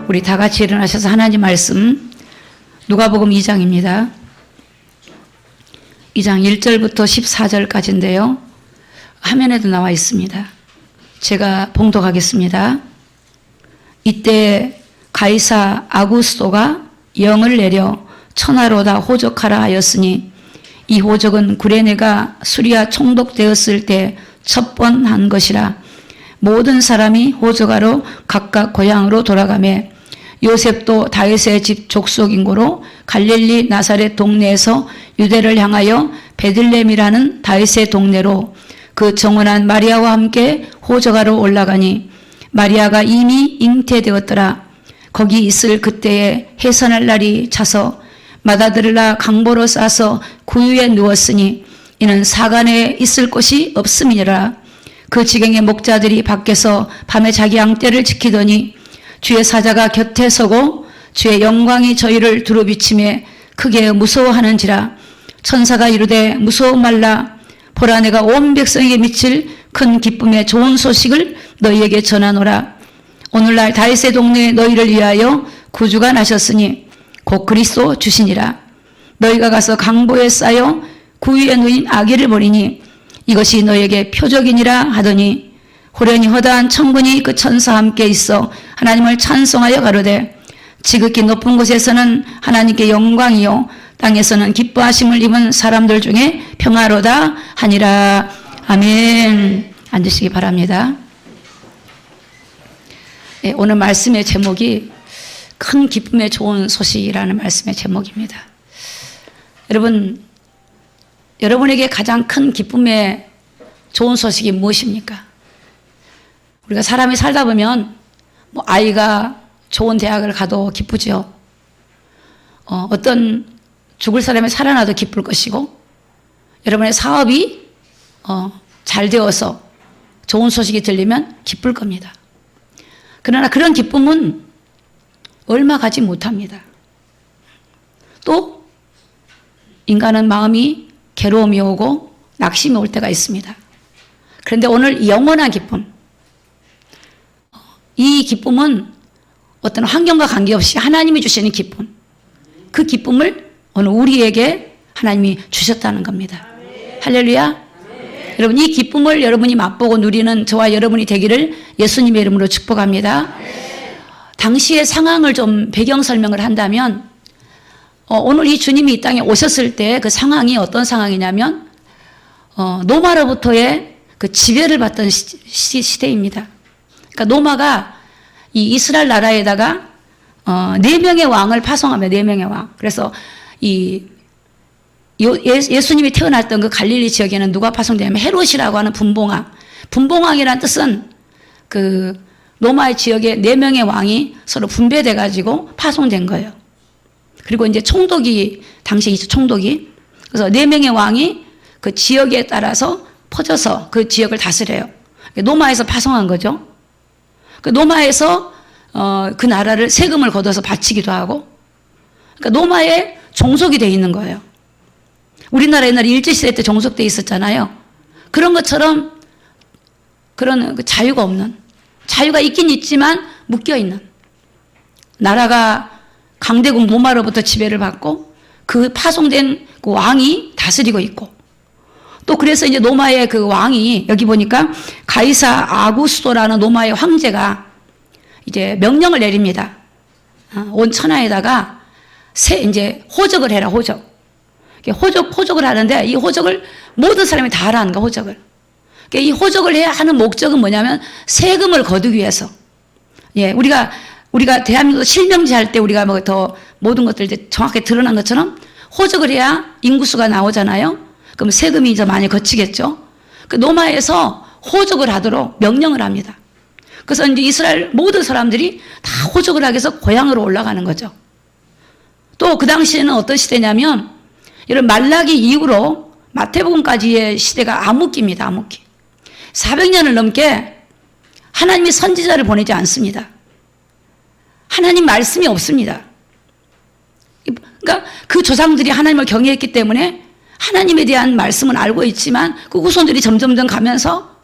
우리 다 같이 일어나셔서 하나님 말씀 누가복음 2장입니다. 2장 1절부터 14절까지인데요. 화면에도 나와 있습니다. 제가 봉독하겠습니다. 이때 가이사 아구스토가 영을 내려 천하로다 호적하라 하였으니 이 호적은 구레네가 수리아 총독되었을 때 첫 번 한 것이라. 모든 사람이 호적하러 각각 고향으로 돌아가매 요셉도 다윗의 집 족속인고로 갈릴리 나사렛 동네에서 유대를 향하여 베들레헴이라는 다윗의 동네로 그 정원한 마리아와 함께 호적하러 올라가니 마리아가 이미 잉태되었더라. 거기 있을 그때에 해산할 날이 차서 맏아들을 강보로 싸서 구유에 누웠으니 이는 사간에 있을 곳이 없음이니라. 그 지경의 목자들이 밖에서 밤에 자기 양떼를 지키더니 주의 사자가 곁에 서고 주의 영광이 저희를 두루비치매 크게 무서워하는지라. 천사가 이르되 무서워 말라. 보라, 내가 온 백성에게 미칠 큰 기쁨의 좋은 소식을 너희에게 전하노라. 오늘날 다윗의 동네에 너희를 위하여 구주가 나셨으니 곧 그리스도 주시니라. 너희가 가서 강보에 쌓여 구유에 누인 아기를 보리니 이것이 너희에게 표적이니라 하더니 호련히 허다한 천군이 그 천사와 함께 있어 하나님을 찬송하여 가로되 지극히 높은 곳에서는 하나님께 영광이요 땅에서는 기뻐하심을 입은 사람들 중에 평화로다 하니라. 아멘. 앉으시기 바랍니다. 네, 오늘 말씀의 제목이 큰 기쁨의 좋은 소식이라는 말씀의 제목입니다. 여러분에게 가장 큰 기쁨의 좋은 소식이 무엇입니까? 우리가 사람이 살다 보면 아이가 좋은 대학을 가도 기쁘죠. 어떤 죽을 사람이 살아나도 기쁠 것이고, 여러분의 사업이 잘 되어서 좋은 소식이 들리면 기쁠 겁니다. 그러나 그런 기쁨은 얼마 가지 못합니다. 또 인간은 마음이 괴로움이 오고 낙심이 올 때가 있습니다. 그런데 오늘 영원한 기쁨, 이 기쁨은 어떤 환경과 관계없이 하나님이 주시는 기쁨, 그 기쁨을 오늘 우리에게 하나님이 주셨다는 겁니다. 할렐루야. 여러분, 이 기쁨을 여러분이 맛보고 누리는 저와 여러분이 되기를 예수님의 이름으로 축복합니다. 당시의 상황을 좀 배경 설명을 한다면, 오늘 이 주님이 이 땅에 오셨을 때 그 상황이 어떤 상황이냐면, 로마로부터의 그 지배를 받던 시대입니다. 그러니까 로마가 이 이스라엘 나라에다가 4명의 왕을 파송합니다. 4명의 왕. 그래서 예수님이 태어났던 그 갈릴리 지역에는 누가 파송되냐면 헤롯이라고 하는 분봉왕. 분봉왕이라는 뜻은 그 로마의 지역에 4명의 왕이 서로 분배돼 가지고 파송된 거예요. 그리고 이제 총독이 당시에 있죠. 총독이. 그래서 4명의 왕이 그 지역에 따라서 퍼져서 그 지역을 다스려요. 로마에서 파송한 거죠. 그 로마에서 그 나라를 세금을 걷어서 바치기도 하고, 그러니까 로마에 종속이 돼 있는 거예요. 우리나라 옛날에 일제시대 때 종속돼 있었잖아요. 그런 것처럼 그런 자유가 없는, 자유가 있긴 있지만 묶여 있는 나라가 강대국 로마로부터 지배를 받고 그 파송된 그 왕이 다스리고 있고, 또 그래서 이제 로마의 그 왕이 여기 보니까 가이사 아구스토라는 로마의 황제가 이제 명령을 내립니다. 온 천하에다가 이제 호적을 해라, 호적을 하는데 이 호적을 모든 사람이 다 하라는 거야, 호적을. 이 호적을 해야 하는 목적은 뭐냐면 세금을 거두기 위해서. 예, 우리가 대한민국 실명제 할 때 우리가 뭐 더 모든 것들 이제 정확하게 드러난 것처럼 호적을 해야 인구수가 나오잖아요. 그럼 세금이 이제 많이 거치겠죠. 그 로마에서 호적을 하도록 명령을 합니다. 그래서 이제 이스라엘 모든 사람들이 다 호적을 하기 위해서 고향으로 올라가는 거죠. 또 그 당시에는 어떤 시대냐면 이런 말라기 이후로 마태복음까지의 시대가 암흑기입니다. 암흑기. 400년을 넘게 하나님이 선지자를 보내지 않습니다. 하나님 말씀이 없습니다. 그러니까 그 조상들이 하나님을 경외했기 때문에 하나님에 대한 말씀은 알고 있지만 그 후손들이 점점점 가면서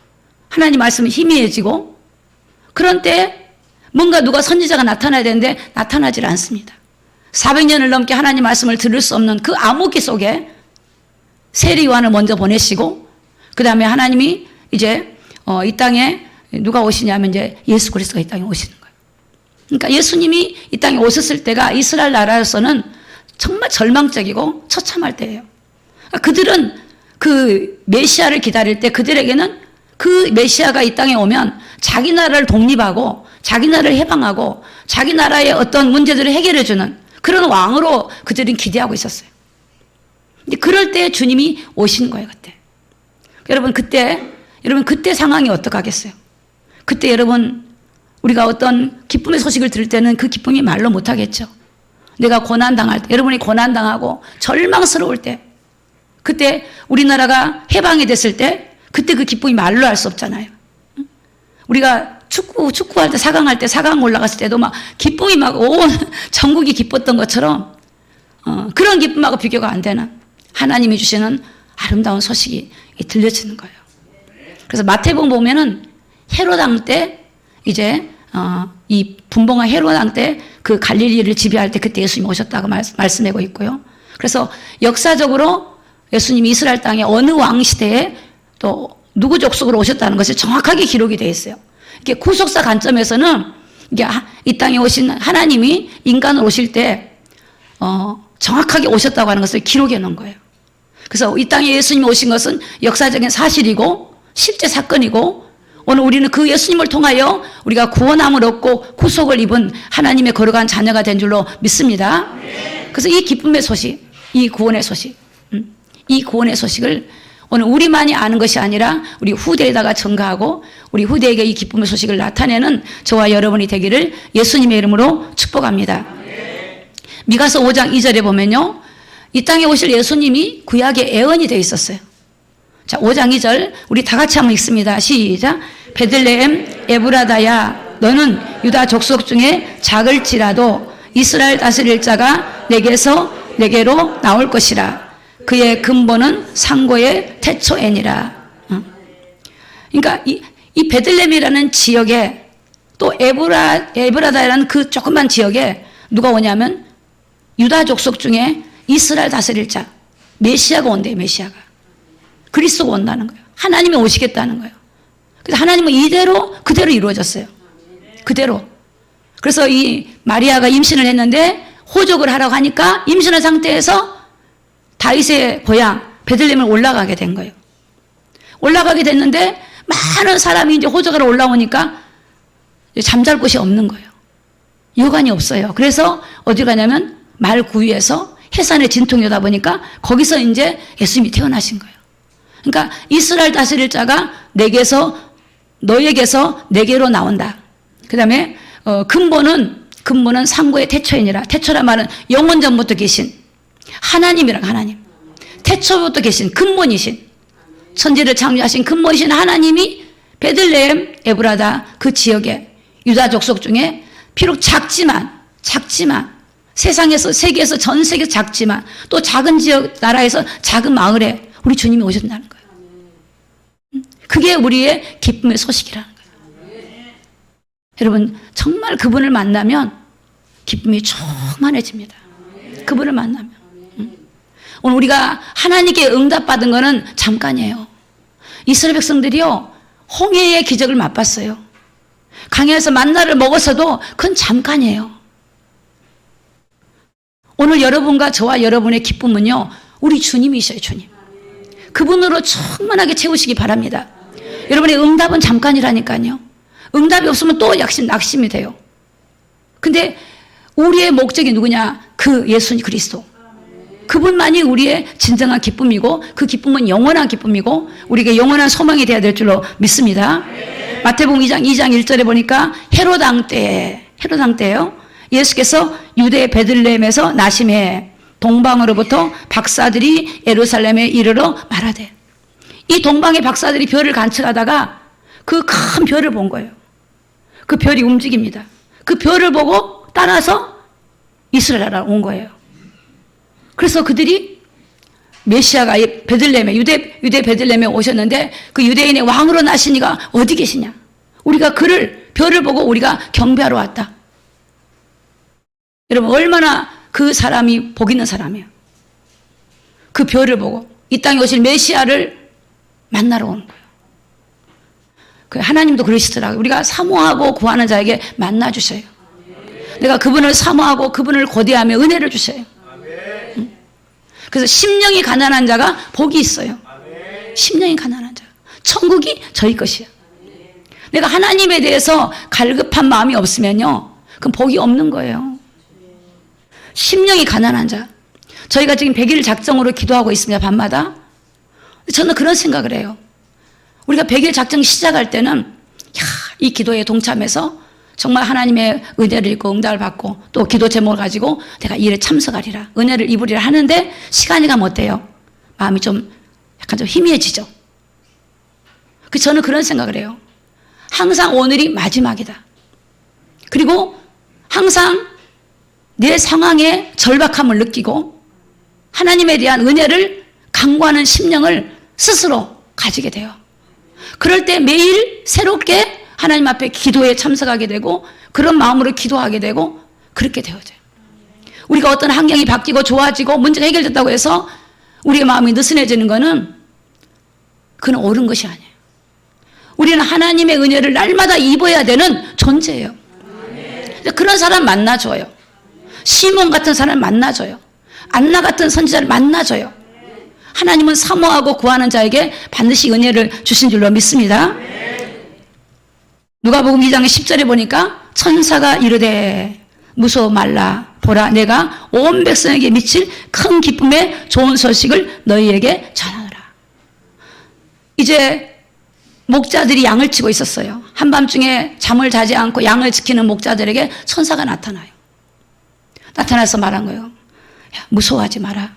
하나님 말씀이 희미해지고, 그런 때 뭔가 누가 선지자가 나타나야 되는데 나타나질 않습니다. 400년을 넘게 하나님 말씀을 들을 수 없는 그 암흑기 속에 세례 요한을 먼저 보내시고 그 다음에 하나님이 이제 이 땅에 누가 오시냐면 이제 예수 그리스도가 이 땅에 오시는 거예요. 그러니까 예수님이 이 땅에 오셨을 때가 이스라엘 나라에서는 정말 절망적이고 처참할 때예요. 그러니까 그들은 그 메시아를 기다릴 때 그들에게는 그 메시아가 이 땅에 오면 자기 나라를 독립하고 자기 나라를 해방하고 자기 나라의 어떤 문제들을 해결해 주는 그런 왕으로 그들은 기대하고 있었어요. 근데 그럴 때 주님이 오신 거예요, 그때. 여러분 그때 상황이 어떡하겠어요? 그때 여러분 우리가 어떤 기쁨의 소식을 들을 때는 그 기쁨이 말로 못 하겠죠. 내가 고난 당할 때, 여러분이 고난 당하고 절망스러울 때, 그때 우리나라가 해방이 됐을 때 그때 그 기쁨이 말로 할 수 없잖아요. 우리가 축구할 때 4강 할 때 4강 올라갔을 때도 막 기쁨이 막 온 전국이 기뻤던 것처럼 그런 기쁨하고 비교가 안 되는 하나님이 주시는 아름다운 소식이 들려지는 거예요. 그래서 마태복음 보면은 헤롯 왕 때 이제 이 분봉왕 헤롯 왕 때 그 갈릴리를 지배할 때 그때 예수님이 오셨다고 말씀하고 있고요. 그래서 역사적으로 예수님이 이스라엘 땅에 어느 왕 시대에 또 누구 족속으로 오셨다는 것이 정확하게 기록이 되어 있어요. 이게 구속사 관점에서는 이게 이 땅에 오신 하나님이 인간으로 오실 때 정확하게 오셨다고 하는 것을 기록해 놓은 거예요. 그래서 이 땅에 예수님이 오신 것은 역사적인 사실이고 실제 사건이고 오늘 우리는 그 예수님을 통하여 우리가 구원함을 얻고 구속을 입은 하나님의 거룩한 자녀가 된 줄로 믿습니다. 그래서 이 기쁨의 소식, 이 구원의 소식을 오늘 우리만이 아는 것이 아니라 우리 후대에다가 전가하고 우리 후대에게 이 기쁨의 소식을 나타내는 저와 여러분이 되기를 예수님의 이름으로 축복합니다. 미가서 5장 2절에 보면요. 이 땅에 오실 예수님이 구약의 예언이 되어 있었어요. 자, 5장 2절 우리 다 같이 한번 읽습니다. 시작. 베들레헴 에브라다야 너는 유다 족속 중에 작을지라도 이스라엘 다스릴 자가 내게로 나올 것이라. 그의 근본은 상고의 태초에니라. 그러니까 이 베들레헴이라는 지역에 또 에브라다라는 그 조그만 지역에 누가 오냐면 유다 족속 중에 이스라엘 다스릴 자 메시아가 온대요. 메시아가 그리스도가 온다는 거예요. 하나님이 오시겠다는 거예요. 그래서 하나님은 그대로 이루어졌어요. 그대로. 그래서 이 마리아가 임신을 했는데 호적을 하라고 하니까 임신한 상태에서 다윗의 고향 베들레헴을 올라가게 된 거예요. 올라가게 됐는데 많은 사람이 이제 호적하러 올라오니까 잠잘 곳이 없는 거예요. 여관이 없어요. 그래서 어디 가냐면 말 구유에서 해산의 진통이다 보니까 거기서 이제 예수님이 태어나신 거예요. 그러니까 이스라엘 다스릴 자가 너에게서 내게로 나온다. 그 다음에 근본은 상고의 태초이니라. 태초란 말은 영원 전부터 계신 하나님이란 하나님. 태초부터 계신 근본이신 천지를 창조하신 근본이신 하나님이 베들레헴 에브라다 그 지역에 유다 족속 중에 비록 작지만 세계에서 전 세계 작지만 또 작은 지역 나라에서 작은 마을에 우리 주님이 오셨다는 거예요. 그게 우리의 기쁨의 소식이라는 거예요. 여러분 정말 그분을 만나면 기쁨이 충만해집니다. 그분을 만나면. 오늘 우리가 하나님께 응답받은 거는 잠깐이에요. 이스라엘 백성들이요 홍해의 기적을 맛봤어요. 강야에서 만나를 먹었어도 그건 잠깐이에요. 오늘 여러분과 저와 여러분의 기쁨은요 우리 주님이셔요. 주님. 그분으로 충만하게 채우시기 바랍니다. 여러분의 응답은 잠깐이라니까요. 응답이 없으면 또 낙심이 돼요. 근데 우리의 목적이 누구냐? 그 예수님 그리스도. 그분만이 우리의 진정한 기쁨이고 그 기쁨은 영원한 기쁨이고 우리에게 영원한 소망이 되어야 될 줄로 믿습니다. 마태복음 2장 1절에 보니까 헤롯 왕 때예요. 예수께서 유대 베들레헴에서 나심해 동방으로부터 박사들이 예루살렘에 이르러 말하되 이 동방의 박사들이 별을 관측하다가 그 큰 별을 본 거예요. 그 별이 움직입니다. 그 별을 보고 따라서 이스라엘 나라로 온 거예요. 그래서 그들이 메시아가 베들레헴에 유대 베들레헴에 오셨는데 그 유대인의 왕으로 나신 이가 어디 계시냐? 우리가 그를 별을 보고 우리가 경배하러 왔다. 여러분, 얼마나 그 사람이 복 있는 사람이에요. 그 별을 보고 이 땅에 오실 메시아를 만나러 오는 거예요. 하나님도 그러시더라고요. 우리가 사모하고 구하는 자에게 만나 주셔요. 내가 그분을 사모하고 그분을 고대하며 은혜를 주셔요. 그래서 심령이 가난한 자가 복이 있어요. 심령이 가난한 자. 천국이 저희 것이야. 내가 하나님에 대해서 갈급한 마음이 없으면요, 그럼 복이 없는 거예요. 심령이 가난한 자. 저희가 지금 100일 작정으로 기도하고 있습니다, 밤마다. 저는 그런 생각을 해요. 우리가 100일 작정 시작할 때는 이 기도에 동참해서 정말 하나님의 은혜를 입고 응답을 받고 또 기도 제목을 가지고 내가 이 일에 참석하리라, 은혜를 입으리라 하는데 시간이 가면 어때요? 마음이 좀 약간 좀 희미해지죠. 저는 그런 생각을 해요. 항상 오늘이 마지막이다. 그리고 항상 내 상황에 절박함을 느끼고 하나님에 대한 은혜를 간구하는 심령을 스스로 가지게 돼요. 그럴 때 매일 새롭게 하나님 앞에 기도에 참석하게 되고 그런 마음으로 기도하게 되고 그렇게 되어져요. 우리가 어떤 환경이 바뀌고 좋아지고 문제가 해결됐다고 해서 우리의 마음이 느슨해지는 것은 그건 옳은 것이 아니에요. 우리는 하나님의 은혜를 날마다 입어야 되는 존재예요. 그런 사람 만나줘요. 시몬 같은 사람 만나줘요. 안나 같은 선지자를 만나줘요. 하나님은 사모하고 구하는 자에게 반드시 은혜를 주신 줄로 믿습니다. 누가복음 2장 10절에 보니까 천사가 이르되 무서워 말라, 보라 내가 온 백성에게 미칠 큰 기쁨의 좋은 소식을 너희에게 전하노라. 이제 목자들이 양을 치고 있었어요. 한밤중에 잠을 자지 않고 양을 지키는 목자들에게 천사가 나타나요. 나타나서 말한 거예요. 야, 무서워하지 마라.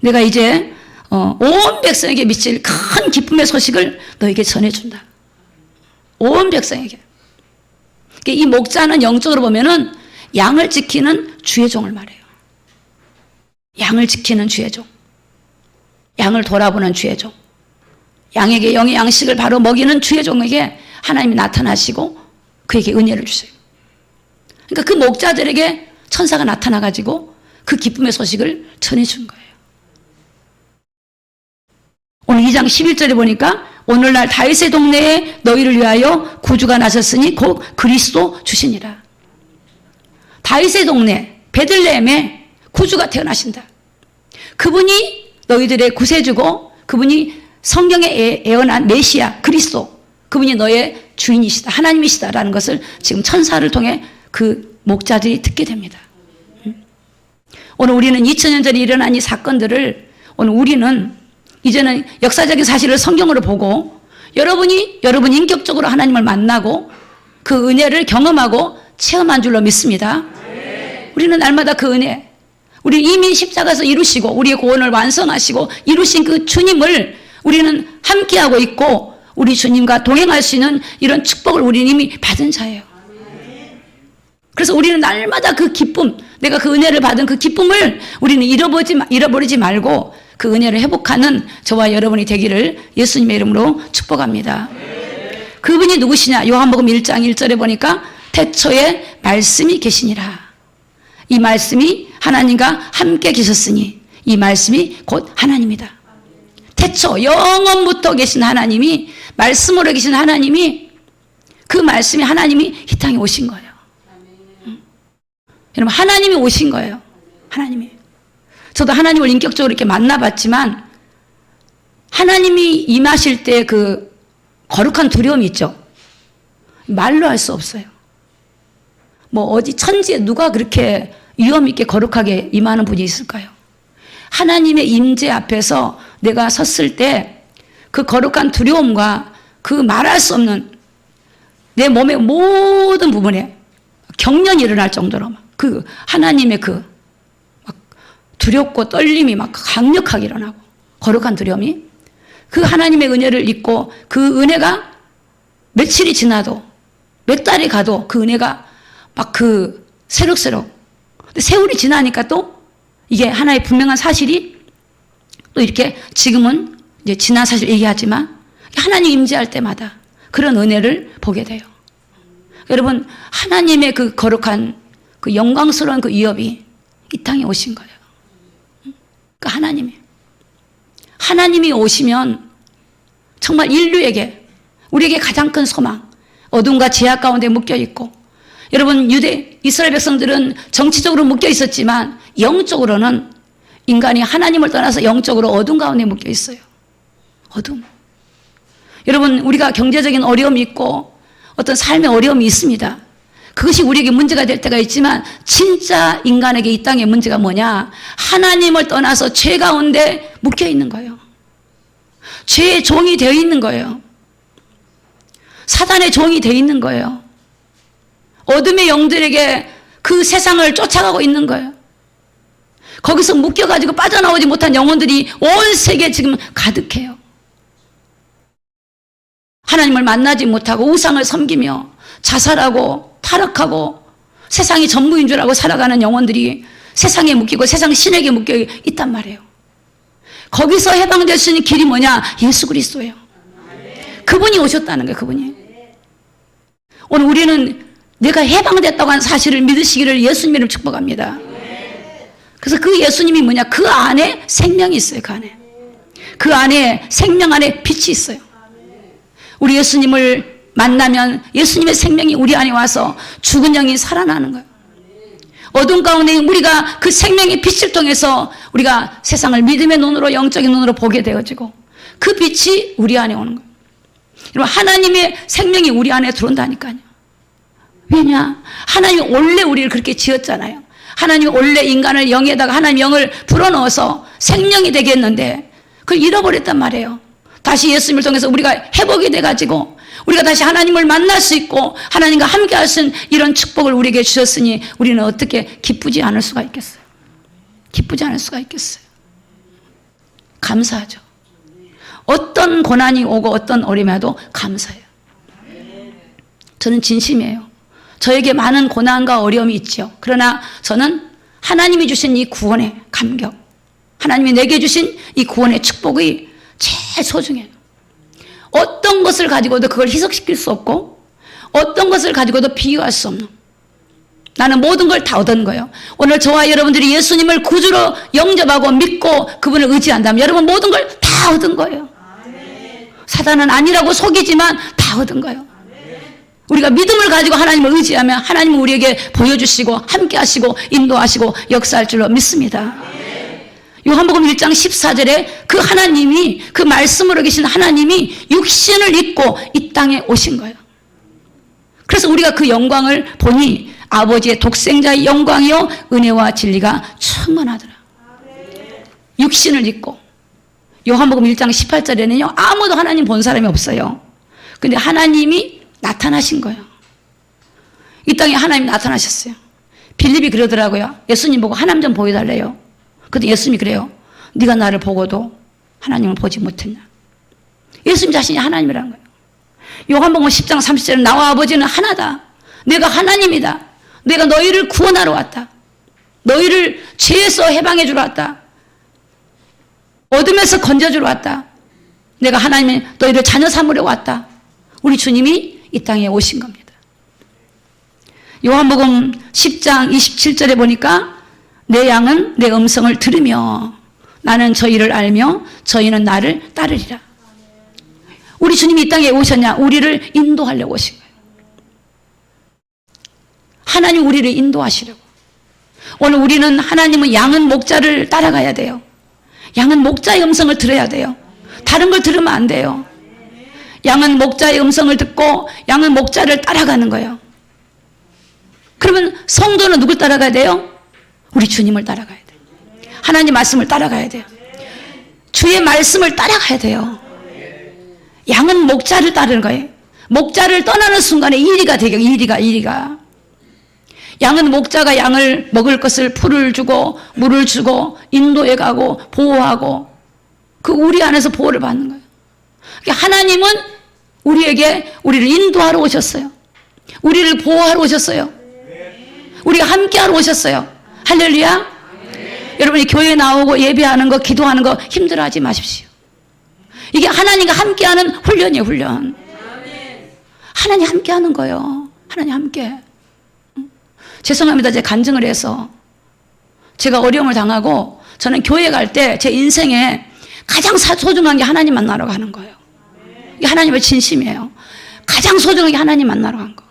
내가 이제 온 백성에게 미칠 큰 기쁨의 소식을 너에게 전해준다. 온 백성에게. 이 목자는 영적으로 보면은 양을 지키는 주의 종을 말해요. 양을 지키는 주의 종. 양을 돌아보는 주의 종. 양에게 영의 양식을 바로 먹이는 주의 종에게 하나님이 나타나시고 그에게 은혜를 주세요. 그러니까 그 목자들에게 천사가 나타나가지고 그 기쁨의 소식을 전해준 거예요. 오늘 2장 11절에 보니까 오늘날 다윗의 동네에 너희를 위하여 구주가 나셨으니 곧 그리스도 주시니라. 다윗의 동네 베들레헴에 구주가 태어나신다. 그분이 너희들의 구세주고 그분이 성경에 예언한 메시아 그리스도, 그분이 너의 주인이시다, 하나님이시다라는 것을 지금 천사를 통해 그 목자들이 듣게 됩니다. 오늘 우리는 2000년 전에 일어난 이 사건들을 오늘 우리는 이제는 역사적인 사실을 성경으로 보고 여러분이 인격적으로 하나님을 만나고 그 은혜를 경험하고 체험한 줄로 믿습니다. 우리는 날마다 그 은혜, 우리 이미 십자가에서 이루시고 우리의 구원을 완성하시고 이루신 그 주님을 우리는 함께하고 있고 우리 주님과 동행할 수 있는 이런 축복을 우리는 이미 받은 자예요. 그래서 우리는 날마다 그 기쁨, 내가 그 은혜를 받은 그 기쁨을 우리는 잃어버리지 말고 그 은혜를 회복하는 저와 여러분이 되기를 예수님의 이름으로 축복합니다. 그분이 누구시냐? 요한복음 1장 1절에 보니까 태초에 말씀이 계시니라. 이 말씀이 하나님과 함께 계셨으니 이 말씀이 곧 하나님이다. 태초 영원부터 계신 하나님이, 말씀으로 계신 하나님이, 그 말씀이 하나님이 이 땅에 오신 거예요. 여러분, 하나님이 오신 거예요. 하나님이. 저도 하나님을 인격적으로 이렇게 만나봤지만 하나님이 임하실 때 그 거룩한 두려움이 있죠. 말로 할 수 없어요. 뭐 어디 천지에 누가 그렇게 위험 있게 거룩하게 임하는 분이 있을까요? 하나님의 임재 앞에서 내가 섰을 때 그 거룩한 두려움과 그 말할 수 없는 내 몸의 모든 부분에 경련이 일어날 정도로 그 하나님의 그 막 두렵고 떨림이 막 강력하게 일어나고 거룩한 두려움이 그 하나님의 은혜를 입고 그 은혜가 며칠이 지나도 몇 달이 가도 그 은혜가 막 그 새록새록. 근데 세월이 지나니까 또 이게 하나의 분명한 사실이 또 이렇게 지금은 이제 지난 사실 얘기하지만 하나님 임재할 때마다 그런 은혜를 보게 돼요. 여러분, 하나님의 그 거룩한 그 영광스러운 그 위협이 이 땅에 오신 거예요. 그 하나님이 오시면 정말 인류에게, 우리에게 가장 큰 소망, 어둠과 죄악 가운데 묶여 있고, 여러분, 이스라엘 백성들은 정치적으로 묶여 있었지만 영적으로는 인간이 하나님을 떠나서 영적으로 어둠 가운데 묶여 있어요. 어둠. 여러분, 우리가 경제적인 어려움이 있고 어떤 삶의 어려움이 있습니다. 그것이 우리에게 문제가 될 때가 있지만 진짜 인간에게 이 땅의 문제가 뭐냐? 하나님을 떠나서 죄 가운데 묶여 있는 거예요. 죄의 종이 되어 있는 거예요. 사단의 종이 되어 있는 거예요. 어둠의 영들에게 그 세상을 쫓아가고 있는 거예요. 거기서 묶여가지고 빠져나오지 못한 영혼들이 온 세계에 지금 가득해요. 하나님을 만나지 못하고 우상을 섬기며 자살하고 타락하고 세상이 전부인 줄 알고 살아가는 영혼들이 세상에 묶이고 세상 신에게 묶여 있단 말이에요. 거기서 해방될 수 있는 길이 뭐냐? 예수 그리스도예요. 그분이 오셨다는 거예요. 그분이. 오늘 우리는 내가 해방됐다고 하는 사실을 믿으시기를 예수님을 축복합니다. 그래서 그 예수님이 뭐냐? 그 안에 생명이 있어요. 그 안에 생명 안에 빛이 있어요. 우리 예수님을 만나면 예수님의 생명이 우리 안에 와서 죽은 영이 살아나는 거예요. 어둠 가운데 우리가 그 생명의 빛을 통해서 우리가 세상을 믿음의 눈으로, 영적인 눈으로 보게 되어지고 그 빛이 우리 안에 오는 거예요. 여러분, 하나님의 생명이 우리 안에 들어온다니까요. 왜냐? 하나님이 원래 우리를 그렇게 지었잖아요. 하나님이 원래 인간을 영에다가 하나님 영을 불어넣어서 생명이 되게 했는데 그걸 잃어버렸단 말이에요. 다시 예수님을 통해서 우리가 회복이 돼가지고 우리가 다시 하나님을 만날 수 있고 하나님과 함께 할 수 있는 이런 축복을 우리에게 주셨으니 우리는 어떻게 기쁘지 않을 수가 있겠어요? 기쁘지 않을 수가 있겠어요? 감사하죠. 어떤 고난이 오고 어떤 어려움이 와도 감사해요. 저는 진심이에요. 저에게 많은 고난과 어려움이 있죠. 그러나 저는 하나님이 주신 이 구원의 감격, 하나님이 내게 주신 이 구원의 축복이 제일 소중해요. 어떤 것을 가지고도 그걸 희석시킬 수 없고 어떤 것을 가지고도 비교할 수 없는, 나는 모든 걸 다 얻은 거예요. 오늘 저와 여러분들이 예수님을 구주로 영접하고 믿고 그분을 의지한다면 여러분 모든 걸 다 얻은 거예요. 사단은 아니라고 속이지만 다 얻은 거예요. 우리가 믿음을 가지고 하나님을 의지하면 하나님은 우리에게 보여주시고 함께 하시고 인도하시고 역사할 줄로 믿습니다. 요한복음 1장 14절에 그 하나님이, 그 말씀으로 계신 하나님이 육신을 입고 이 땅에 오신 거예요. 그래서 우리가 그 영광을 보니 아버지의 독생자의 영광이요 은혜와 진리가 충만하더라. 육신을 입고. 요한복음 1장 18절에는요 아무도 하나님 본 사람이 없어요. 근데 하나님이 나타나신 거예요. 이 땅에 하나님이 나타나셨어요. 빌립이 그러더라고요. 예수님 보고 하나님 좀 보여달래요. 근데 예수님이 그래요. 네가 나를 보고도 하나님을 보지 못했냐. 예수님 자신이 하나님이라는 거예요. 요한복음 10장 30절에 나와 아버지는 하나다. 내가 하나님이다. 내가 너희를 구원하러 왔다. 너희를 죄에서 해방해 주러 왔다. 어둠에서 건져 주러 왔다. 내가 하나님의 너희를 자녀 삼으려 왔다. 우리 주님이 이 땅에 오신 겁니다. 요한복음 10장 27절에 보니까 내 양은 내 음성을 들으며 나는 저희를 알며 저희는 나를 따르리라. 우리 주님이 이 땅에 오셨냐? 우리를 인도하려고 오신 거예요. 하나님 우리를 인도하시려고. 오늘 우리는 하나님은 양은 목자를 따라가야 돼요. 양은 목자의 음성을 들어야 돼요. 다른 걸 들으면 안 돼요. 양은 목자의 음성을 듣고 양은 목자를 따라가는 거예요. 그러면 성도는 누굴 따라가야 돼요? 우리 주님을 따라가야 돼요. 하나님 말씀을 따라가야 돼요. 주의 말씀을 따라가야 돼요. 양은 목자를 따르는 거예요. 목자를 떠나는 순간에 이리가 되게, 이리가. 양은 목자가 양을 먹을 것을 풀을 주고 물을 주고 인도해 가고 보호하고 그 우리 안에서 보호를 받는 거예요. 하나님은 우리를 인도하러 오셨어요. 우리를 보호하러 오셨어요. 우리가 함께하러 오셨어요. 할렐루야. 여러분이 교회 나오고 예배하는 거, 기도하는 거 힘들어하지 마십시오. 이게 하나님과 함께하는 훈련이에요. 훈련. 하나님 함께하는 거예요. 하나님 함께. 죄송합니다. 제가 간증을 해서. 제가 어려움을 당하고 저는 교회 갈 때 제 인생에 가장 소중한 게 하나님 만나러 가는 거예요. 이게 하나님의 진심이에요. 가장 소중한 게 하나님 만나러 간 거.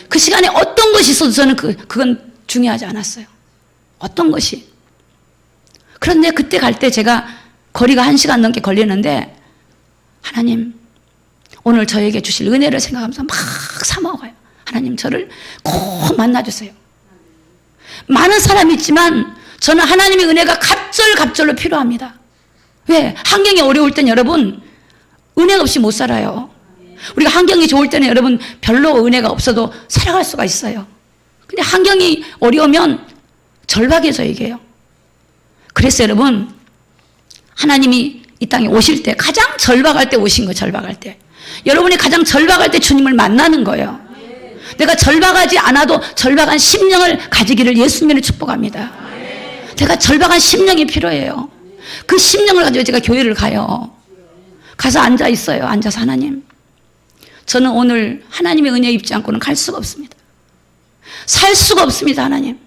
그 시간에 어떤 것이 있어도 저는 그건 중요하지 않았어요. 어떤 것이. 그런데 그때 갈 때 제가 거리가 1시간 넘게 걸리는데 하나님 오늘 저에게 주실 은혜를 생각하면서 막 사모가요. 하나님 저를 꼭 만나주세요. 많은 사람이 있지만 저는 하나님의 은혜가 갑절로 필요합니다. 왜? 환경이 어려울 땐 여러분 은혜 없이 못 살아요. 우리가 환경이 좋을 때는 여러분 별로 은혜가 없어도 살아갈 수가 있어요. 근데 환경이 어려우면 절박해져 이게요. 그래서 여러분 하나님이 이 땅에 오실 때 가장 절박할 때 오신 거예요. 절박할 때. 여러분이 가장 절박할 때 주님을 만나는 거예요. 내가 절박하지 않아도 절박한 심령을 가지기를 예수님을 축복합니다. 제가 절박한 심령이 필요해요. 그 심령을 가지고 제가 교회를 가요. 가서 앉아 있어요. 앉아서 하나님. 저는 오늘 하나님의 은혜 입지 않고는 갈 수가 없습니다. 살 수가 없습니다. 하나님.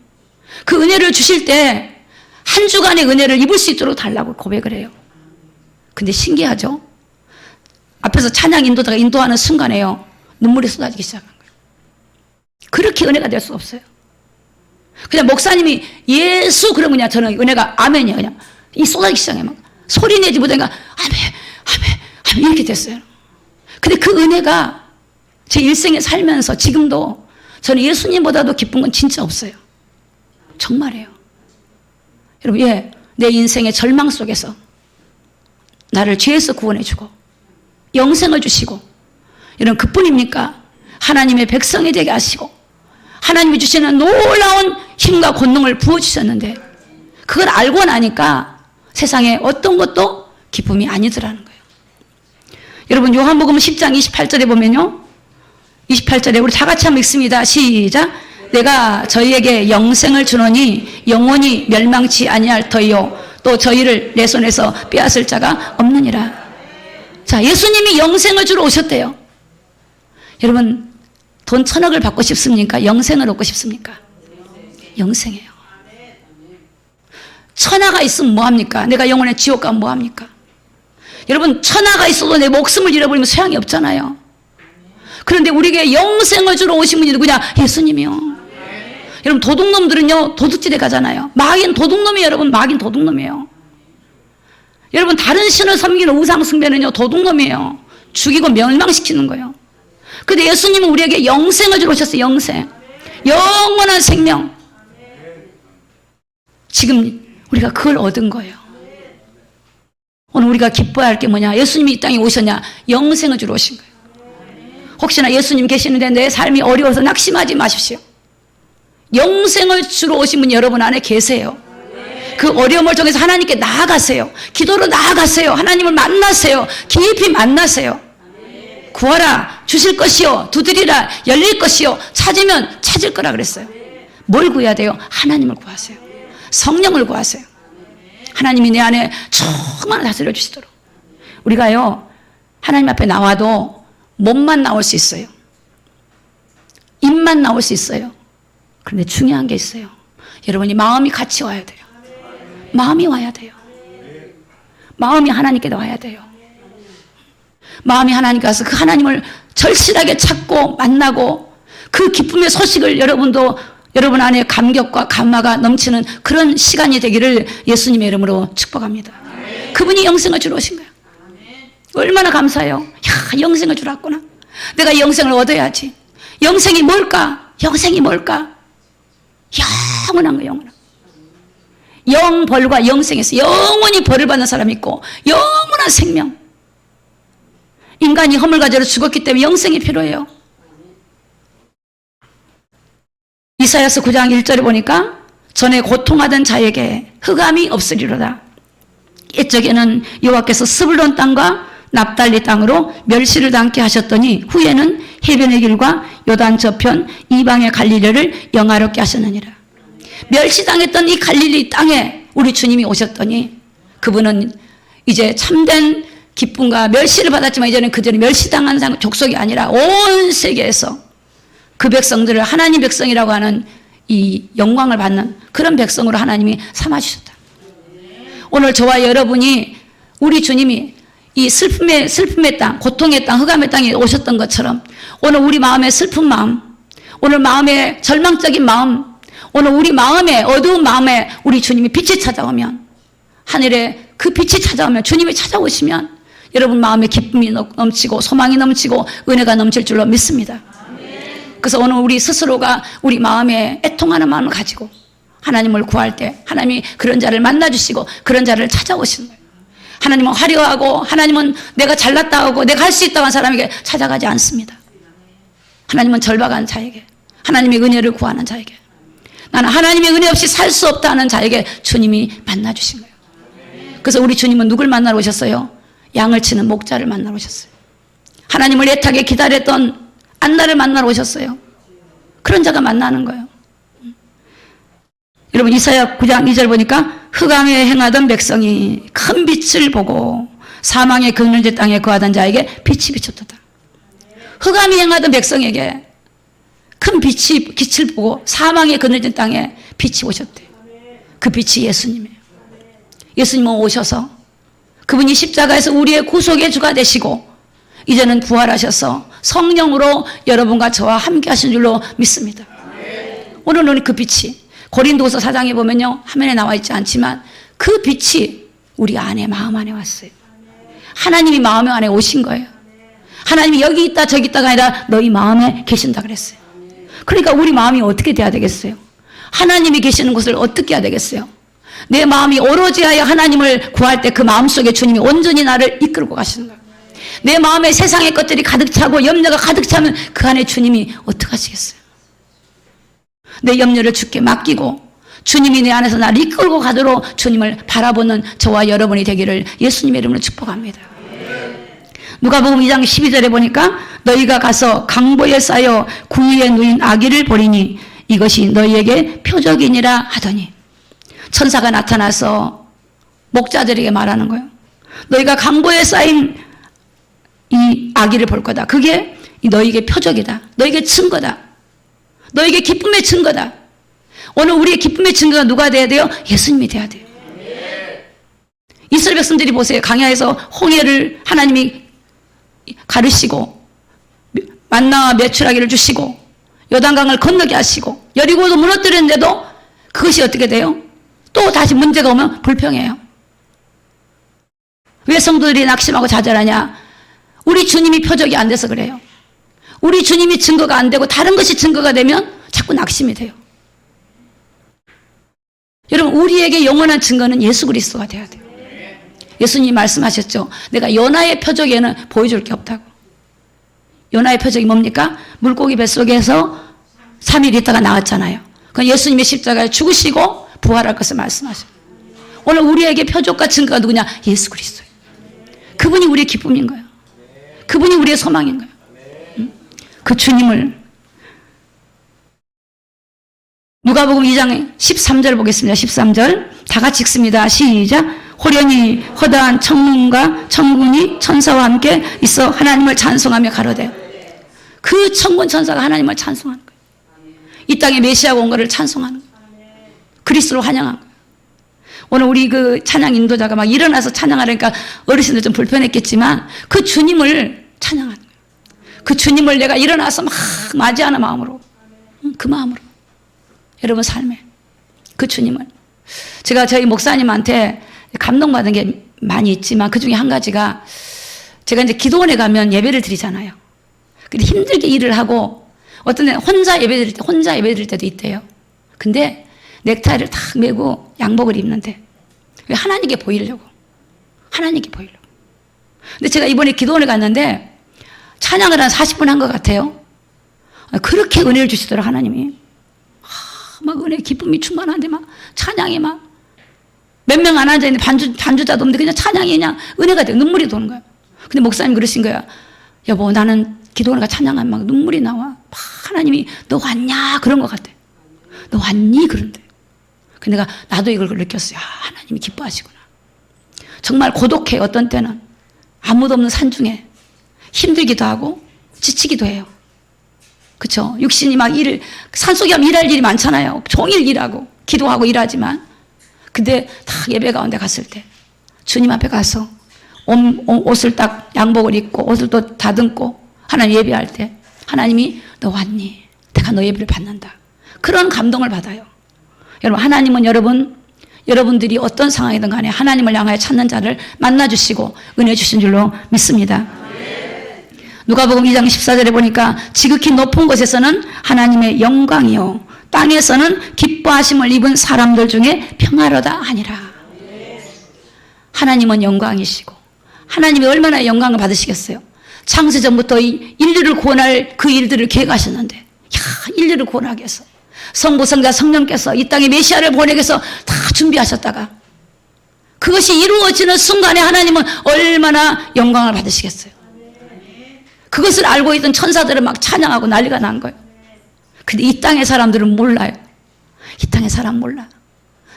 그 은혜를 주실 때 한 주간의 은혜를 입을 수 있도록 달라고 고백을 해요. 근데 신기하죠? 앞에서 찬양 인도자가 인도하는 순간에요. 눈물이 쏟아지기 시작한 거예요. 그렇게 은혜가 될 수 없어요. 그냥 목사님이 예수 그러면 그냥 저는 은혜가 아멘이에요. 그냥 이 쏟아지기 시작해 막 소리 내지 못하니까 아멘 이렇게 됐어요. 근데 그 은혜가 제 일생에 살면서 지금도 저는 예수님보다도 기쁜 건 진짜 없어요. 정말이에요. 여러분, 내 인생의 절망 속에서 나를 죄에서 구원해주고 영생을 주시고 이런 그뿐입니까? 하나님의 백성이 되게 하시고 하나님이 주시는 놀라운 힘과 권능을 부어주셨는데 그걸 알고 나니까 세상에 어떤 것도 기쁨이 아니더라는 거예요. 여러분 요한복음 10장 28절에 보면요. 28절에 우리 다 같이 한번 읽습니다. 시작. 내가 저희에게 영생을 주노니 영원히 멸망치 아니할 터이요 또 저희를 내 손에서 빼앗을 자가 없느니라. 자, 예수님이 영생을 주러 오셨대요. 여러분 돈 1,000억을 받고 싶습니까? 영생을 얻고 싶습니까? 영생이에요. 천하가 있으면 뭐합니까? 내가 영원의 지옥 가면 뭐합니까? 여러분 천하가 있어도 내 목숨을 잃어버리면 소용이 없잖아요. 그런데 우리에게 영생을 주러 오신 분이 누구냐? 예수님이요. 여러분 도둑놈들은요 도둑질에 가잖아요. 마귀는 도둑놈이에요. 여러분 마귀는 도둑놈이에요. 여러분 다른 신을 섬기는 우상 숭배는요 도둑놈이에요. 죽이고 멸망시키는 거예요. 근데 예수님은 우리에게 영생을 주러 오셨어요. 영생. 영원한 생명. 지금 우리가 그걸 얻은 거예요. 오늘 우리가 기뻐야 할 게 뭐냐? 예수님이 이 땅에 오셨냐? 영생을 주러 오신 거예요. 혹시나 예수님 계시는데 내 삶이 어려워서 낙심하지 마십시오. 영생을 주러 오신 분이 여러분 안에 계세요. 그 어려움을 통해서 하나님께 나아가세요. 기도로 나아가세요. 하나님을 만나세요. 깊이 만나세요. 구하라 주실 것이요 두드리라 열릴 것이요 찾으면 찾을 거라 그랬어요. 뭘 구해야 돼요? 하나님을 구하세요. 성령을 구하세요. 하나님이 내 안에 충만히 다스려 주시도록. 우리가요 하나님 앞에 나와도 몸만 나올 수 있어요. 입만 나올 수 있어요. 그런데 중요한 게 있어요. 여러분이 마음이 같이 와야 돼요. 마음이 와야 돼요. 마음이 하나님께 와야 돼요. 마음이 하나님께 와서 그 하나님을 절실하게 찾고 만나고 그 기쁨의 소식을 여러분 안에 감격과 감화가 넘치는 그런 시간이 되기를 예수님의 이름으로 축복합니다. 그분이 영생을 주러 오신 거예요. 얼마나 감사해요. 야, 영생을 주러 왔구나. 내가 영생을 얻어야지. 영생이 뭘까? 영생이 뭘까? 영원한 거, 영원한 거. 영벌과 영생에서 영원히 벌을 받는 사람이 있고 영원한 생명. 인간이 허물과제로 죽었기 때문에 영생이 필요해요. 이사야서 9장 1절에 보니까 전에 고통하던 자에게 흑암이 없으리로다. 옛적에는 여호와께서 스불론 땅과 납달리 땅으로 멸시를 당케 하셨더니 후에는 해변의 길과 요단 저편 이방의 갈릴리를 영화롭게 하셨느니라. 멸시당했던 이 갈릴리 땅에 우리 주님이 오셨더니 그분은 이제 참된 기쁨과 멸시를 받았지만 이제는 그전에 멸시당한 족속이 아니라 온 세계에서 그 백성들을 하나님 백성이라고 하는 이 영광을 받는 그런 백성으로 하나님이 삼아주셨다. 오늘 저와 여러분이 우리 주님이 이 슬픔의 땅, 고통의 땅, 흑암의 땅에 오셨던 것처럼 오늘 우리 마음의 슬픈 마음, 오늘 마음의 절망적인 마음, 오늘 우리 마음의 어두운 마음에 우리 주님이 빛이 찾아오면, 하늘에 그 빛이 찾아오면, 주님이 찾아오시면 여러분 마음에 기쁨이 넘치고 소망이 넘치고 은혜가 넘칠 줄로 믿습니다. 그래서 오늘 우리 스스로가 우리 마음에 애통하는 마음을 가지고 하나님을 구할 때 하나님이 그런 자를 만나주시고 그런 자를 찾아오시는 거예요. 하나님은 화려하고 하나님은 내가 잘났다 하고 내가 할 수 있다고 하는 사람에게 찾아가지 않습니다. 하나님은 절박한 자에게, 하나님의 은혜를 구하는 자에게, 나는 하나님의 은혜 없이 살 수 없다는 자에게 주님이 만나주신 거예요. 그래서 우리 주님은 누굴 만나러 오셨어요? 양을 치는 목자를 만나러 오셨어요. 하나님을 애타게 기다렸던 안나를 만나러 오셨어요. 그런 자가 만나는 거예요. 여러분 이사야 9장 2절 보니까 흑암에 행하던 백성이 큰 빛을 보고 사망의 그늘진 땅에 거하던 자에게 빛이 비쳤도다. 흑암에 행하던 백성에게 큰 빛을 보고 사망의 그늘진 땅에 빛이 오셨대요. 그 빛이 예수님이에요. 예수님은 오셔서 그분이 십자가에서 우리의 구속의 주가 되시고 이제는 부활하셔서 성령으로 여러분과 저와 함께 하신 줄로 믿습니다. 오늘은 그 빛이 고린도서 4장에 보면요, 화면에 나와 있지 않지만 그 빛이 우리 안에, 마음 안에 왔어요. 하나님이 마음 안에 오신 거예요. 하나님이 여기 있다 저기 있다가 아니라 너희 마음에 계신다 그랬어요. 그러니까 우리 마음이 어떻게 돼야 되겠어요? 하나님이 계시는 곳을 어떻게 해야 되겠어요? 내 마음이 오로지하여 하나님을 구할 때 그 마음속에 주님이 온전히 나를 이끌고 가시는 거예요. 내 마음에 세상의 것들이 가득 차고 염려가 가득 차면 그 안에 주님이 어떻게 하시겠어요? 내 염려를 주께 맡기고 주님이 내 안에서 나를 이끌고 가도록 주님을 바라보는 저와 여러분이 되기를 예수님의 이름으로 축복합니다. 누가복음 2장 12절에 보니까 너희가 가서 강보에 쌓여 구유에 누인 아기를 보리니 이것이 너희에게 표적이니라 하더니, 천사가 나타나서 목자들에게 말하는 거예요. 너희가 강보에 쌓인 이 아기를 볼 거다. 그게 너희에게 표적이다. 너희에게 증거다. 너희에게 기쁨의 증거다. 오늘 우리의 기쁨의 증거가 누가 돼야 돼요? 예수님이 돼야 돼요. 이스라엘 백성들이 보세요. 광야에서 홍해를 하나님이 가르시고 만나와 메추라기를 주시고 요단강을 건너게 하시고 여리고도 무너뜨렸는데도 그것이 어떻게 돼요? 또 다시 문제가 오면 불평해요. 왜 성도들이 낙심하고 좌절하냐? 우리 주님이 표적이 안 돼서 그래요. 우리 주님이 증거가 안 되고 다른 것이 증거가 되면 자꾸 낙심이 돼요. 여러분 우리에게 영원한 증거는 예수 그리스도가 돼야 돼요. 예수님이 말씀하셨죠. 내가 요나의 표적에는 보여줄 게 없다고. 요나의 표적이 뭡니까? 물고기 뱃속에서 3일 있다가 나왔잖아요. 그 예수님의 십자가에 죽으시고 부활할 것을 말씀하셔요. 오늘 우리에게 표적과 증거가 누구냐? 예수 그리스도예요. 그분이 우리의 기쁨인 거예요. 그분이 우리의 소망인 거예요. 그 주님을 누가복음 2장 13절 보겠습니다. 13절 다 같이 읽습니다. 시작. 호련히 허다한 천문과 천군이 천사와 함께 있어 하나님을 찬송하며 가로되. 그 천군 천사가 하나님을 찬송하는 거예요. 이 땅에 메시아가 온 것을 찬송하는 거예요. 그리스도를 환영한 거예요. 오늘 우리 그 찬양 인도자가 막 일어나서 찬양하려니까 어르신들 좀 불편했겠지만 그 주님을 찬양하는 거예요. 그 주님을 내가 일어나서 막 맞이하는 마음으로, 그 마음으로 여러분 삶에 그 주님을, 제가 저희 목사님한테 감동받은 게 많이 있지만 그 중에 한 가지가, 제가 이제 기도원에 가면 예배를 드리잖아요. 근데 힘들게 일을 하고 어떤 데 혼자 예배 드릴 때도 있대요. 근데 넥타이를 탁 메고 양복을 입는데 왜 하나님께 보이려고. 근데 제가 이번에 기도원에 갔는데 찬양을 한 40분 한 것 같아요. 그렇게 은혜를 주시더라고요, 하나님이. 막 은혜, 기쁨이 충만한데 막 찬양이 막 몇 명 안 앉아있는데 반주자도 없는데 그냥 찬양이 그냥 은혜가 돼요. 눈물이 도는 거예요. 근데 목사님 그러신 거야. 여보, 나는 기도원에 가 찬양하면 막 눈물이 나와. 막 하나님이 너 왔냐? 그런 것 같아. 너 왔니? 그런데. 근데 내가 나도 이걸 느꼈어요. 아, 하나님이 기뻐하시구나. 정말 고독해. 어떤 때는 아무도 없는 산중에 힘들기도 하고 지치기도 해요. 그쵸? 육신이 막 산속에 하면 일할 일이 많잖아요. 종일 일하고, 기도하고 일하지만. 근데 다 예배 가운데 갔을 때, 주님 앞에 가서 옷을 딱 양복을 입고, 옷을 또 다듬고, 하나님 예배할 때, 하나님이 너 왔니? 내가 너 예배를 받는다. 그런 감동을 받아요. 여러분, 하나님은 여러분들이 어떤 상황이든 간에 하나님을 향하여 찾는 자를 만나주시고 은혜 주신 줄로 믿습니다. 누가복음 2장 14절에 보니까 지극히 높은 곳에서는 하나님의 영광이요 땅에서는 기뻐하심을 입은 사람들 중에 평화로다 하니라. 하나님은 영광이시고 하나님이 얼마나 영광을 받으시겠어요. 창세전부터 인류를 구원할 그 일들을 계획하셨는데 인류를 구원하기 위해서 성부, 성자, 성령께서 이 땅에 메시아를 보내기 위해서 다 준비하셨다가 그것이 이루어지는 순간에 하나님은 얼마나 영광을 받으시겠어요. 그것을 알고 있던 천사들은 막 찬양하고 난리가 난 거예요. 근데 이 땅의 사람들은 몰라요. 이 땅의 사람 몰라.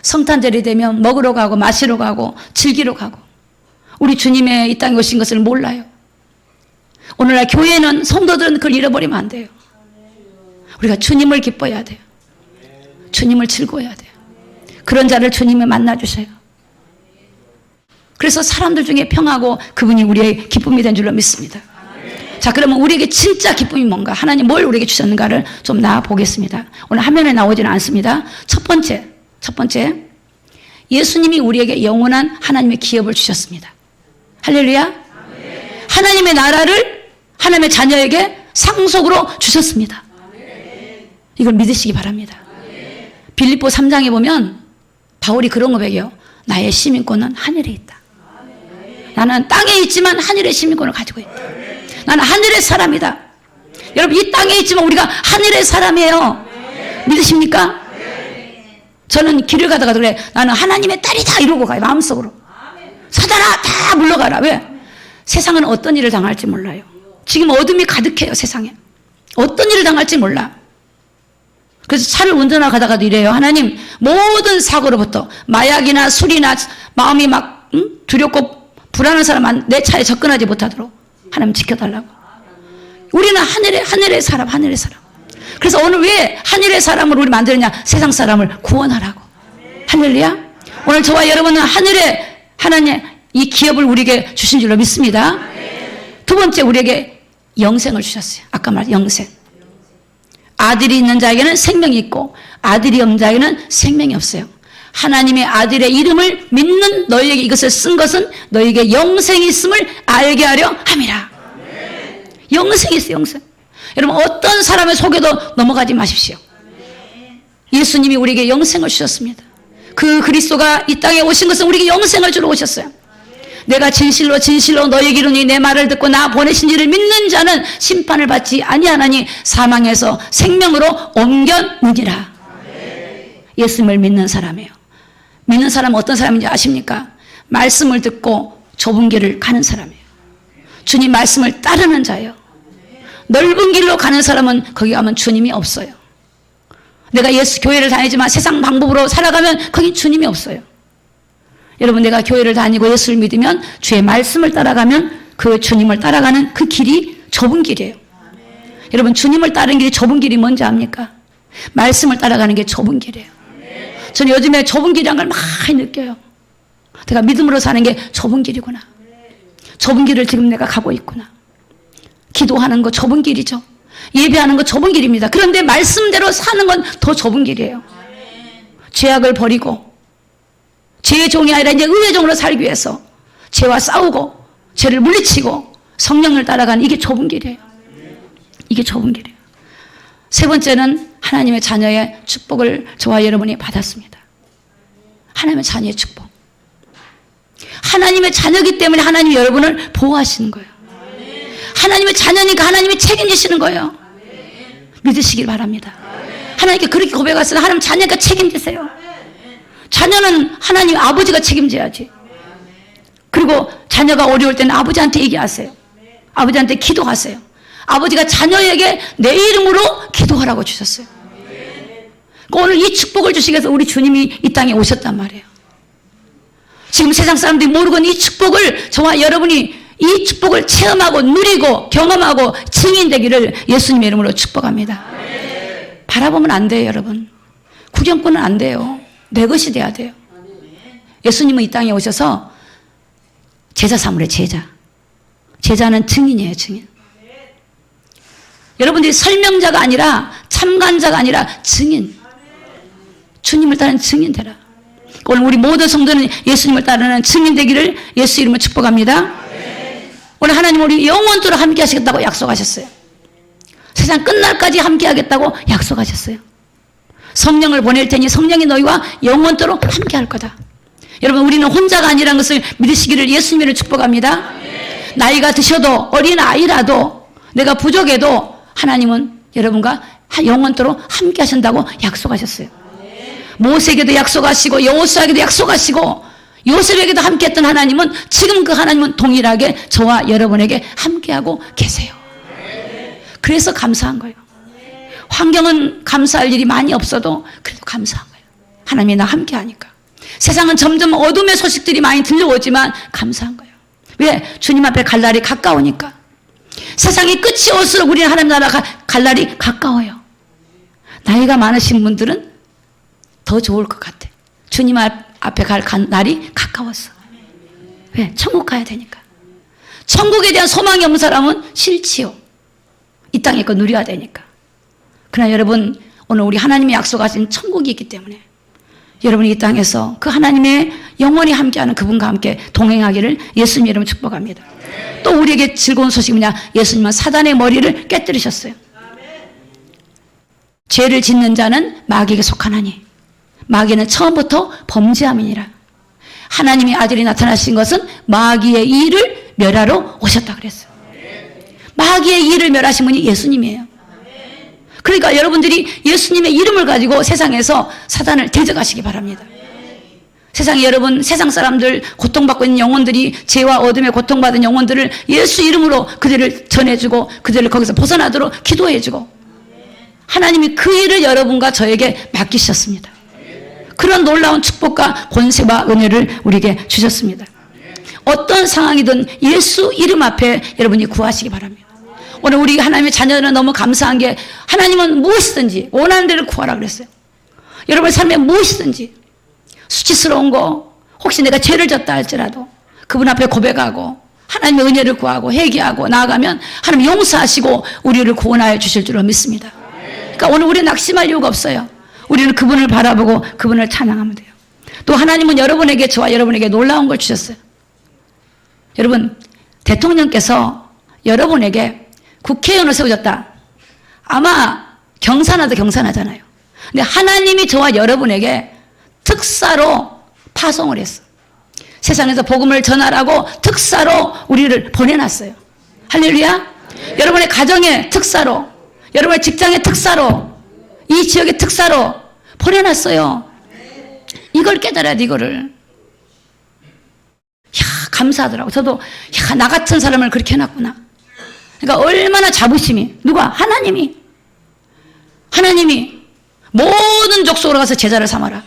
성탄절이 되면 먹으러 가고 마시러 가고 즐기러 가고 우리 주님의 이 땅에 오신 것을 몰라요. 오늘날 교회는 성도들은 그걸 잃어버리면 안 돼요. 우리가 주님을 기뻐해야 돼요. 주님을 즐거워해야 돼요. 그런 자를 주님이 만나주셔요. 그래서 사람들 중에 평하고 그분이 우리의 기쁨이 된 줄로 믿습니다. 자, 그러면 우리에게 진짜 기쁨이 뭔가, 하나님 뭘 우리에게 주셨는가를 좀 나와보겠습니다. 오늘 화면에 나오지는 않습니다. 첫 번째, 예수님이 우리에게 영원한 하나님의 기업을 주셨습니다. 할렐루야. 하나님의 나라를 하나님의 자녀에게 상속으로 주셨습니다. 이걸 믿으시기 바랍니다. 빌립보 3장에 보면 바울이 그런 고백이에요. 나의 시민권은 하늘에 있다. 나는 땅에 있지만 하늘의 시민권을 가지고 있다. 나는 하늘의 사람이다. 여러분, 이 땅에 있지만 우리가 하늘의 사람이에요. 믿으십니까? 저는 길을 가다가 그래, 나는 하나님의 딸이다 이러고 가요. 마음속으로. 사단아 다 물러가라. 왜? 세상은 어떤 일을 당할지 몰라요. 지금 어둠이 가득해요. 세상에 어떤 일을 당할지 몰라. 그래서 차를 운전하고 가다가도 이래요. 하나님, 모든 사고로부터 마약이나 술이나 마음이 막 두렵고 불안한 사람 내 차에 접근하지 못하도록 하나님 지켜달라고. 우리는 하늘의 사람. 그래서 오늘 왜 하늘의 사람을 우리 만드느냐? 세상 사람을 구원하라고. 할렐루야. 오늘 저와 여러분은 하나님 이 기업을 우리에게 주신 줄로 믿습니다. 두 번째, 우리에게 영생을 주셨어요. 아까 말한 영생. 아들이 있는 자에게는 생명이 있고 아들이 없는 자에게는 생명이 없어요. 하나님의 아들의 이름을 믿는 너희에게 이것을 쓴 것은 너희에게 영생이 있음을 알게 하려 함이라. 영생이 있어요. 영생. 여러분, 어떤 사람의 속에도 넘어가지 마십시오. 예수님이 우리에게 영생을 주셨습니다. 그 그리스도가 이 땅에 오신 것은 우리에게 영생을 주러 오셨어요. 내가 진실로 너희에게 이르니 내 말을 듣고 나 보내신 이를 믿는 자는 심판을 받지 아니하나니 사망에서 생명으로 옮겨느니라. 예수님을 믿는 사람이에요. 믿는 사람은 어떤 사람인지 아십니까? 말씀을 듣고 좁은 길을 가는 사람이에요. 주님 말씀을 따르는 자예요. 넓은 길로 가는 사람은 거기 가면 주님이 없어요. 내가 예수 교회를 다니지만 세상 방법으로 살아가면 거기 주님이 없어요. 여러분, 내가 교회를 다니고 예수를 믿으면 주의 말씀을 따라가면 그 주님을 따라가는 그 길이 좁은 길이에요. 여러분, 주님을 따르는 길이 좁은 길이 뭔지 압니까? 말씀을 따라가는 게 좁은 길이에요. 저는 요즘에 좁은 길이란 걸 많이 느껴요. 내가 믿음으로 사는 게 좁은 길이구나. 좁은 길을 지금 내가 가고 있구나. 기도하는 거 좁은 길이죠. 예배하는 거 좁은 길입니다. 그런데 말씀대로 사는 건 더 좁은 길이에요. 죄악을 버리고 죄의 종이 아니라 이제 의의 종으로 살기 위해서 죄와 싸우고 죄를 물리치고 성령을 따라가는 이게 좁은 길이에요. 이게 좁은 길이에요. 세 번째는 하나님의 자녀의 축복을 저와 여러분이 받았습니다. 하나님의 자녀의 축복. 하나님의 자녀이기 때문에 하나님이 여러분을 보호하시는 거예요. 하나님의 자녀니까 하나님이 책임지시는 거예요. 믿으시길 바랍니다. 하나님께 그렇게 고백하세요. 하나님 자녀니까 책임지세요. 자녀는 하나님 아버지가 책임져야지. 그리고 자녀가 어려울 때는 아버지한테 얘기하세요. 아버지한테 기도하세요. 아버지가 자녀에게 내 이름으로 기도하라고 주셨어요. 오늘 이 축복을 주시기 위해서 우리 주님이 이 땅에 오셨단 말이에요. 지금 세상 사람들이 모르고 이 축복을 저와 여러분이 이 축복을 체험하고 누리고 경험하고 증인되기를 예수님의 이름으로 축복합니다. 바라보면 안 돼요, 여러분. 구경꾼은 안 돼요. 내 것이 돼야 돼요. 예수님은 이 땅에 오셔서 제자 삼으래, 제자. 제자는 증인이에요, 증인. 여러분들이 설명자가 아니라 참관자가 아니라 증인. 주님을 따르는 증인 되라. 오늘 우리 모든 성도는 예수님을 따르는 증인 되기를 예수 이름으로 축복합니다. 오늘 하나님 우리 영원토록 함께 하시겠다고 약속하셨어요. 세상 끝날까지 함께 하겠다고 약속하셨어요. 성령을 보낼 테니 성령이 너희와 영원토록 함께 할 거다. 여러분, 우리는 혼자가 아니라는 것을 믿으시기를 예수님을 축복합니다. 나이가 드셔도 어린 아이라도 내가 부족해도 하나님은 여러분과 영원토록 함께 하신다고 약속하셨어요. 모세에게도 약속하시고 여호수아에게도 약속하시고 요셉에게도 함께했던 하나님은 지금 그 하나님은 동일하게 저와 여러분에게 함께하고 계세요. 그래서 감사한 거예요. 환경은 감사할 일이 많이 없어도 그래도 감사한 거예요. 하나님이 나 함께하니까. 세상은 점점 어둠의 소식들이 많이 들려오지만 감사한 거예요. 왜? 주님 앞에 갈 날이 가까우니까. 세상이 끝이 올수록 우리는 하나님 나라 갈 날이 가까워요. 나이가 많으신 분들은 더 좋을 것 같아. 주님 앞에 갈 날이 가까웠어. 왜? 천국 가야 되니까. 천국에 대한 소망이 없는 사람은 싫지요. 이 땅에 거 누려야 되니까. 그러나 여러분, 오늘 우리 하나님이 약속하신 천국이 있기 때문에 여러분이 이 땅에서 그 하나님의 영원히 함께하는 그분과 함께 동행하기를 예수님 이름으로 축복합니다. 또 우리에게 즐거운 소식이 뭐냐? 예수님은 사단의 머리를 깨뜨리셨어요. 죄를 짓는 자는 마귀에게 속하나니 마귀는 처음부터 범죄함이니라. 하나님의 아들이 나타나신 것은 마귀의 일을 멸하러 오셨다 그랬어요. 마귀의 일을 멸하신 분이 예수님이에요. 그러니까 여러분들이 예수님의 이름을 가지고 세상에서 사단을 대적하시기 바랍니다. 세상에 여러분, 세상 사람들 고통받고 있는 영혼들이 죄와 어둠에 고통받은 영혼들을 예수 이름으로 그들을 전해주고 그들을 거기서 벗어나도록 기도해주고 하나님이 그 일을 여러분과 저에게 맡기셨습니다. 그런 놀라운 축복과 권세와 은혜를 우리에게 주셨습니다. 어떤 상황이든 예수 이름 앞에 여러분이 구하시기 바랍니다. 오늘 우리 하나님의 자녀들은 너무 감사한 게 하나님은 무엇이든지 원하는 대로 구하라 그랬어요. 여러분의 삶에 무엇이든지 수치스러운 거 혹시 내가 죄를 졌다 할지라도 그분 앞에 고백하고 하나님의 은혜를 구하고 회개하고 나아가면 하나님 용서하시고 우리를 구원하여 주실 줄로 믿습니다. 그러니까 오늘 우리는 낙심할 이유가 없어요. 우리는 그분을 바라보고 그분을 찬양하면 돼요. 또 하나님은 여러분에게, 저와 여러분에게 놀라운 걸 주셨어요. 여러분, 대통령께서 여러분에게 국회의원을 세우셨다. 아마 경산하도 경산하잖아요. 근데 하나님이 저와 여러분에게 특사로 파송을 했어. 세상에서 복음을 전하라고 특사로 우리를 보내놨어요. 할렐루야. 여러분의 가정의 특사로, 여러분의 직장의 특사로, 이 지역의 특사로 보내놨어요. 이걸 깨달아야 돼, 이거를. 야, 감사하더라고. 저도, 야, 나 같은 사람을 그렇게 해놨구나. 그러니까 얼마나 자부심이, 누가? 하나님이 모든 족속으로 가서 제자를 삼아라.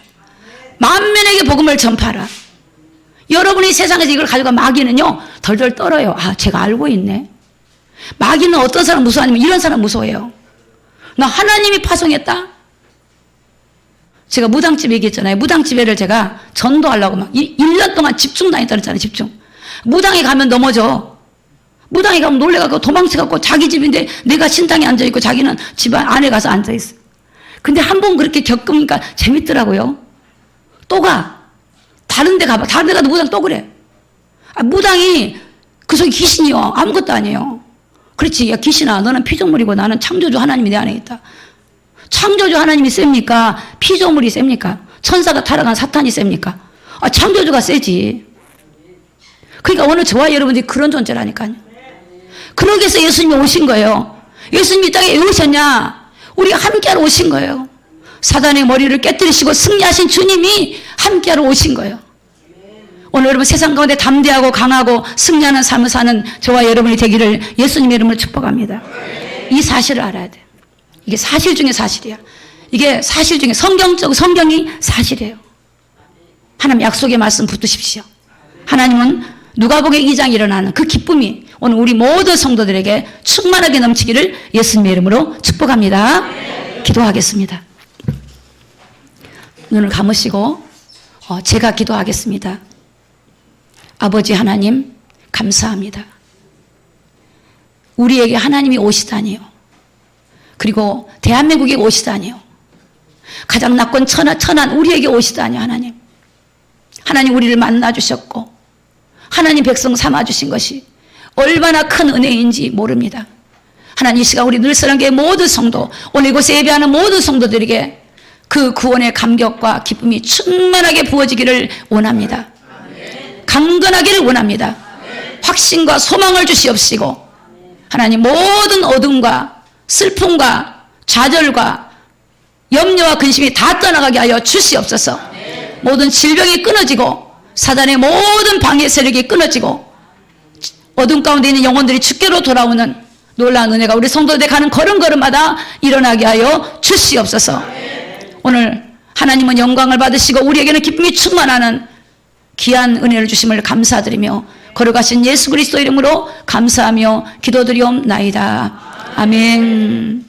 만민에게 복음을 전파하라. 여러분이 세상에서 이걸 가지고 마귀는요, 덜덜 떨어요. 아, 제가 알고 있네. 마귀는 어떤 사람 무서워하냐면 이런 사람 무서워해요. 나 하나님이 파송했다? 제가 무당집 얘기했잖아요. 무당집에를 제가 전도하려고 막 1년 동안 집중 다녔다 그랬잖아요. 집중. 무당에 가면 넘어져. 무당에 가면 놀래갖고 도망쳐갖고 자기 집인데 내가 신당에 앉아있고 자기는 집 안에 가서 앉아있어. 근데 한 번 그렇게 겪으니까 재밌더라고요. 또 가. 다른 데 가봐. 다른 데 가도 무당 또 그래. 아, 무당이 그 속에 귀신이요. 아무것도 아니에요. 그렇지. 야, 귀신아, 너는 피조물이고 나는 창조주 하나님이 내 안에 있다. 창조주 하나님이 셉니까? 피조물이 셉니까? 천사가 타락한 사탄이 셉니까? 아, 창조주가 세지. 그러니까 오늘 저와 여러분들이 그런 존재라니까요. 그러기 위해서 예수님이 오신 거예요. 예수님이 이 땅에 왜 오셨냐? 우리가 함께하러 오신 거예요. 사단의 머리를 깨뜨리시고 승리하신 주님이 함께하러 오신 거예요. 오늘 여러분 세상 가운데 담대하고 강하고 승리하는 삶을 사는 저와 여러분이 되기를 예수님의 이름으로 축복합니다. 이 사실을 알아야 돼. 이게 사실 중에 사실이야. 이게 사실 중에 성경이 사실이에요. 하나님 약속의 말씀 붙드십시오. 하나님은 누가복음 2장 일어나는 그 기쁨이 오늘 우리 모든 성도들에게 충만하게 넘치기를 예수님의 이름으로 축복합니다. 기도하겠습니다. 눈을 감으시고 제가 기도하겠습니다. 아버지 하나님 감사합니다. 우리에게 하나님이 오시다니요. 그리고 대한민국에 오시다니요. 가장 낮고 천한 우리에게 오시다니요. 하나님. 하나님 우리를 만나주셨고 하나님 백성 삼아주신 것이 얼마나 큰 은혜인지 모릅니다. 하나님 이 시간 우리 늘사랑교회 모든 성도 오늘 이곳에 예배하는 모든 성도들에게 그 구원의 감격과 기쁨이 충만하게 부어지기를 원합니다. 강건하기를 원합니다. 확신과 소망을 주시옵시고 하나님 모든 어둠과 슬픔과 좌절과 염려와 근심이 다 떠나가게 하여 주시옵소서. 모든 질병이 끊어지고 사단의 모든 방해 세력이 끊어지고 어둠 가운데 있는 영혼들이 주께로 돌아오는 놀라운 은혜가 우리 성도들에 가는 걸음걸음마다 일어나게 하여 주시옵소서. 오늘 하나님은 영광을 받으시고 우리에게는 기쁨이 충만하는 귀한 은혜를 주심을 감사드리며 거룩하신 예수 그리스도 이름으로 감사하며 기도드리옵나이다. 아멘.